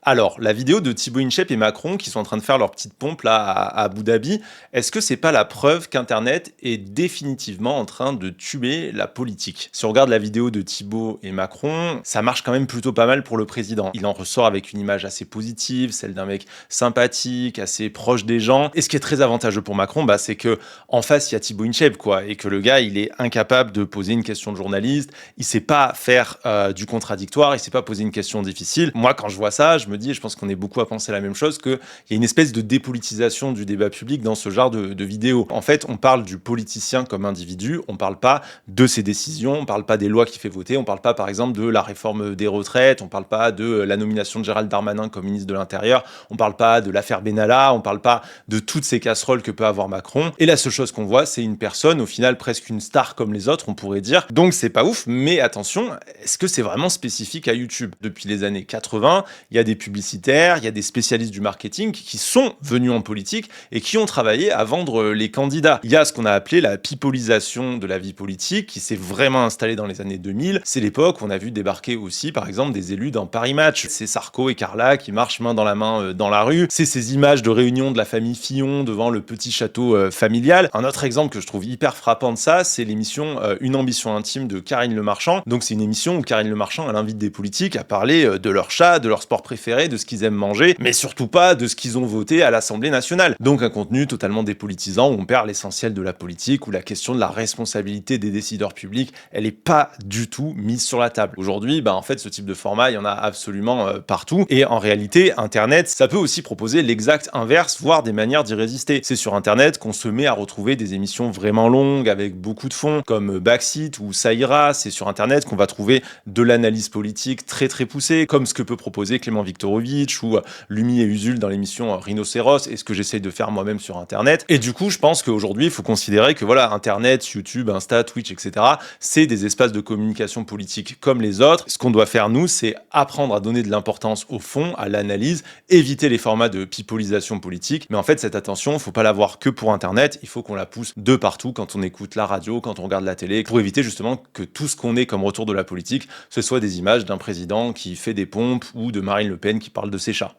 Alors, la vidéo de Thibaut InShape et Macron qui sont en train de faire leur petite pompe là à Abu Dhabi, est-ce que c'est pas la preuve qu'Internet est définitivement en train de tuer la politique? Si on regarde la vidéo de Thibaut et Macron, ça marche quand même plutôt pas mal pour le président. Il en ressort avec une image assez positive, celle d'un mec sympathique, assez proche des gens. Et ce qui est très avantageux pour Macron, c'est que en face il y a Thibaut InShape quoi, et que le gars il est incapable de poser une question de journaliste, il sait pas faire du contradictoire, il sait pas poser une question difficile. Moi quand je vois ça, je me dis, et je pense qu'on est beaucoup à penser la même chose, qu'il y a une espèce de dépolitisation du débat public dans ce genre de vidéos. En fait, on parle du politicien comme individu, on parle pas de ses décisions, on parle pas des lois qu'il fait voter, on parle pas par exemple de la réforme des retraites, on parle pas de la nomination de Gérald Darmanin comme ministre de l'Intérieur, on parle pas de l'affaire Benalla, on parle pas de toutes ces casseroles que peut avoir Macron. Et la seule chose qu'on voit, c'est une personne, au final presque une star comme les autres, on pourrait dire. Donc c'est pas ouf, mais attention, est-ce que c'est vraiment spécifique à YouTube? Depuis les années 80, il y a des publicitaires, il y a des spécialistes du marketing qui sont venus en politique et qui ont travaillé à vendre les candidats. Il y a ce qu'on a appelé la pipolisation de la vie politique qui s'est vraiment installée dans les années 2000. C'est l'époque où on a vu débarquer aussi, par exemple, des élus dans Paris Match. C'est Sarko et Carla qui marchent main dans la main dans la rue. C'est ces images de réunion de la famille Fillon devant le petit château familial. Un autre exemple que je trouve hyper frappant de ça, c'est l'émission Une ambition intime de Karine Le Marchand. Donc c'est une émission où Karine Le Marchand, elle invite des politiques à parler de leur chat, de leur sport préféré, de ce qu'ils aiment manger, mais surtout pas de ce qu'ils ont voté à l'Assemblée nationale. Donc un contenu totalement dépolitisant où on perd l'essentiel de la politique, où la question de la responsabilité des décideurs publics, elle est pas du tout mise sur la table. Aujourd'hui, en fait, ce type de format, il y en a absolument partout. Et en réalité, Internet, ça peut aussi proposer l'exact inverse, voire des manières d'y résister. C'est sur Internet qu'on se met à retrouver des émissions vraiment longues, avec beaucoup de fond, comme Backseat ou Ça ira. C'est sur Internet qu'on va trouver de l'analyse politique très très poussée, comme ce que peut proposer Clément Viktorovitch ou Lumi et Usul dans l'émission Rhinocéros, et ce que j'essaye de faire moi-même sur Internet. Et du coup, je pense qu'aujourd'hui, il faut considérer que voilà, Internet, YouTube, Insta, Twitch, etc., c'est des espaces de communication politique comme les autres. Ce qu'on doit faire, nous, c'est apprendre à donner de l'importance au fond, à l'analyse, éviter les formats de pipolisation politique. Mais en fait, cette attention, faut pas l'avoir que pour Internet, il faut qu'on la pousse de partout quand on écoute la radio, quand on regarde la télé, pour éviter justement que tout ce qu'on ait comme retour de la politique, ce soit des images d'un président qui fait des pompes ou de Marine Le Pen qui parle de ses chats.